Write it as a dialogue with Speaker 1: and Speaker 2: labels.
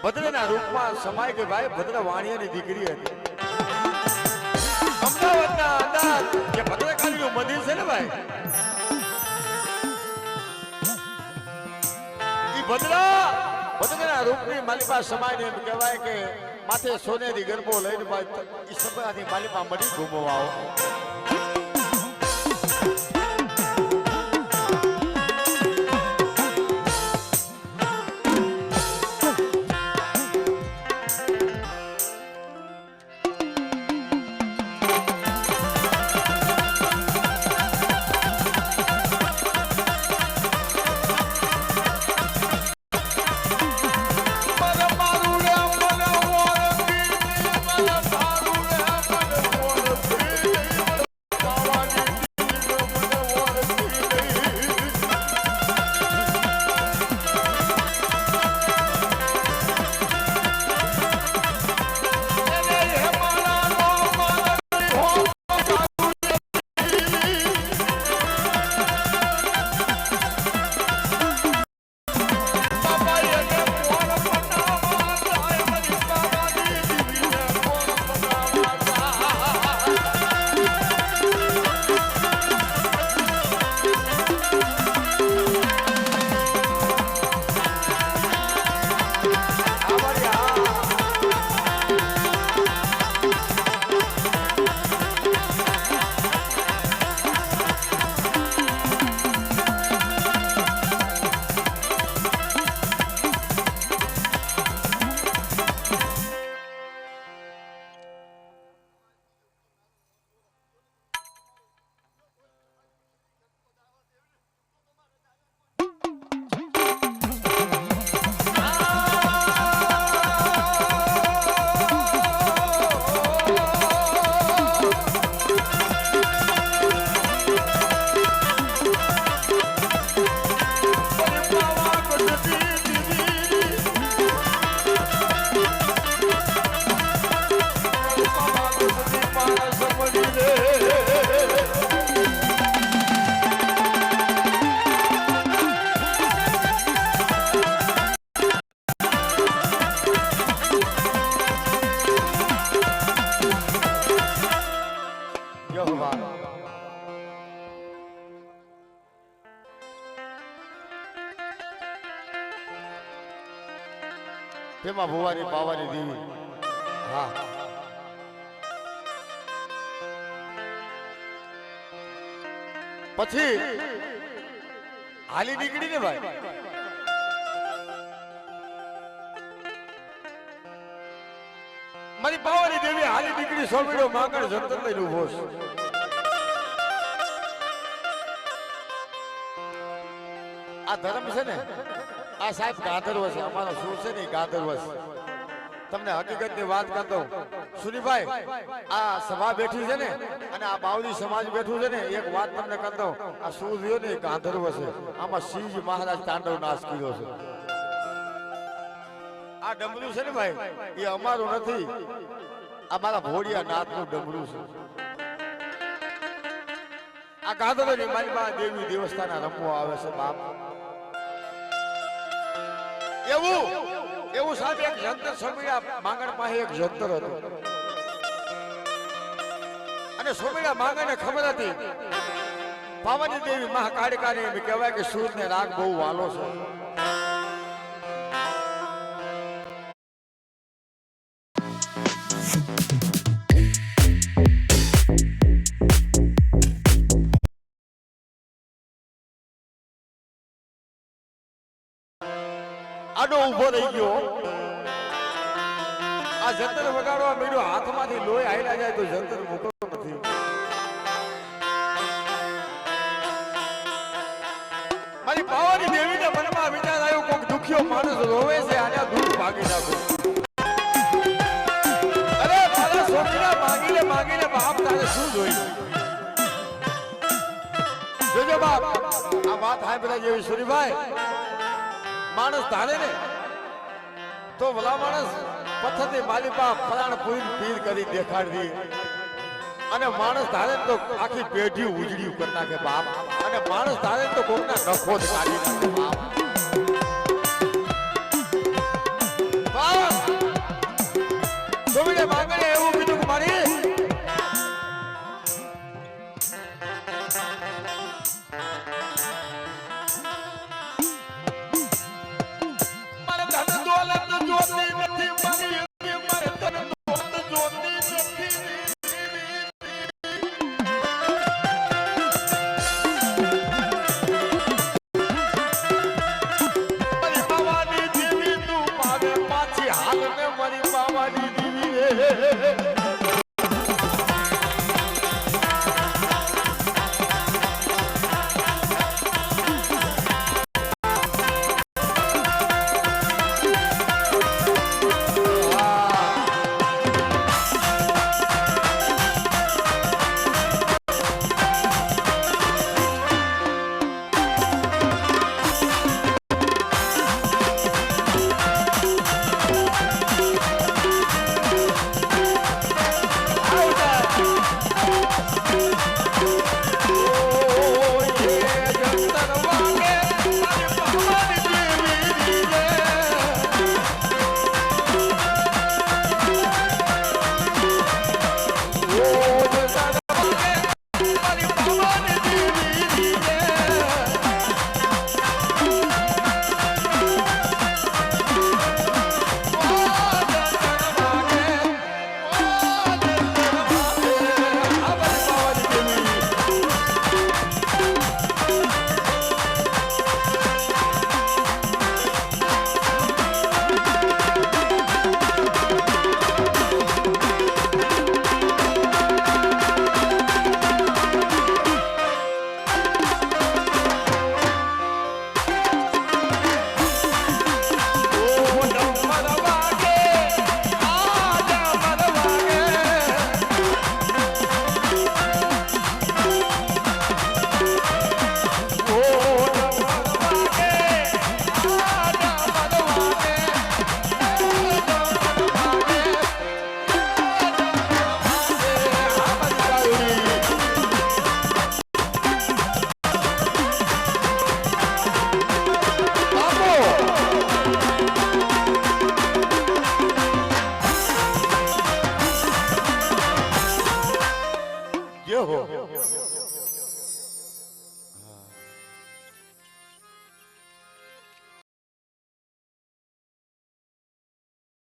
Speaker 1: ભદ્રના રૂપમાં સમાય કે ભાઈ ભદ્ર વાણિયાની દીકરી હતી. અમદાવાદના અંદર જે ભદ્રકાળીનું મંદિર છે ને ભાઈ, ઈ ભદ્રના રૂપની માલિપા સમાયને એમ કહેવાય કે માથે સોનેરી ગરબો લઈને ભાઈ ઈ સભાની માલિપા મળી ઘૂમવા આવો. તેમાં ભુવાની પાવાની દેવી. હા, પછી હાલી નીકળી ને ભાઈ. મારી પાવાની દેવી હાલી નીકળી સોમેડો માંગણ જંતર લઈને ઉભો છે. આ ધર્મ છે ને, આ સાહેબ ગાંધર્વ છે, અમારો સુર છે ને ગાંધર્વ છે. તમને હકીકતની વાત કરતો સુનીભાઈ, આ સભા બેઠી છે ને અને આ બાવળી સમાજ બેઠું છે ને, એક વાત તમને કરતો, આ સુર રહ્યો ને ગાંધર્વ છે. આમાં શિવજી મહારાજ તાંડવ નાશ કર્યો છે. આ ડમરું છે ને ભાઈ, એ અમારું નથી, આ મારા ભોળિયા નાથનું ડમરું છે. આ ગાંધર્વની મારી માં દેવી દેવસ્થાન રમવા આવે છે બાપ. એવું સાહેબ એક જંતર સોમેડા માંગણ પાસે એક જંતર હતું અને સોમેડા માંગણને ખબર હતી પાવાની દેવી મહાકાળિકાને એમ કહેવાય કે સૂરને રાગ બહુ વાલો છે. આડો ઉભો રહી ગયો. આ જંતર વગાડવા મળ્યો, હાથમાંથી લોહી હાલ્યા જાય તો જંતર મૂકતો નથી. મારી પાવાની દેવીને મનમાં વિચાર આવ્યો, કોઈક દુખિયો માણસ રોવે છે, આને દૂર ભાગી નાખો. અરે મારા છોકરા માગીને માગીને બાપ તારે શું જોયું? જોજો બાપ, આ વાત સાંભળ્યા જેવી સુરીભાઈ. માણસ ધારે ને તો ભલા માણસ પથ્થરની માલિપા ફલાણ પૂરી પીર કરી દેખાડી અને માણસ ધારે તો આખી પેઢી ઉજળી કરી નાખે બાપ. અને માણસ ધારે તો કોકના નખો જ કાઢી નાખે બાપ. મારી હાલને મારી પાવાની દીવી રે हो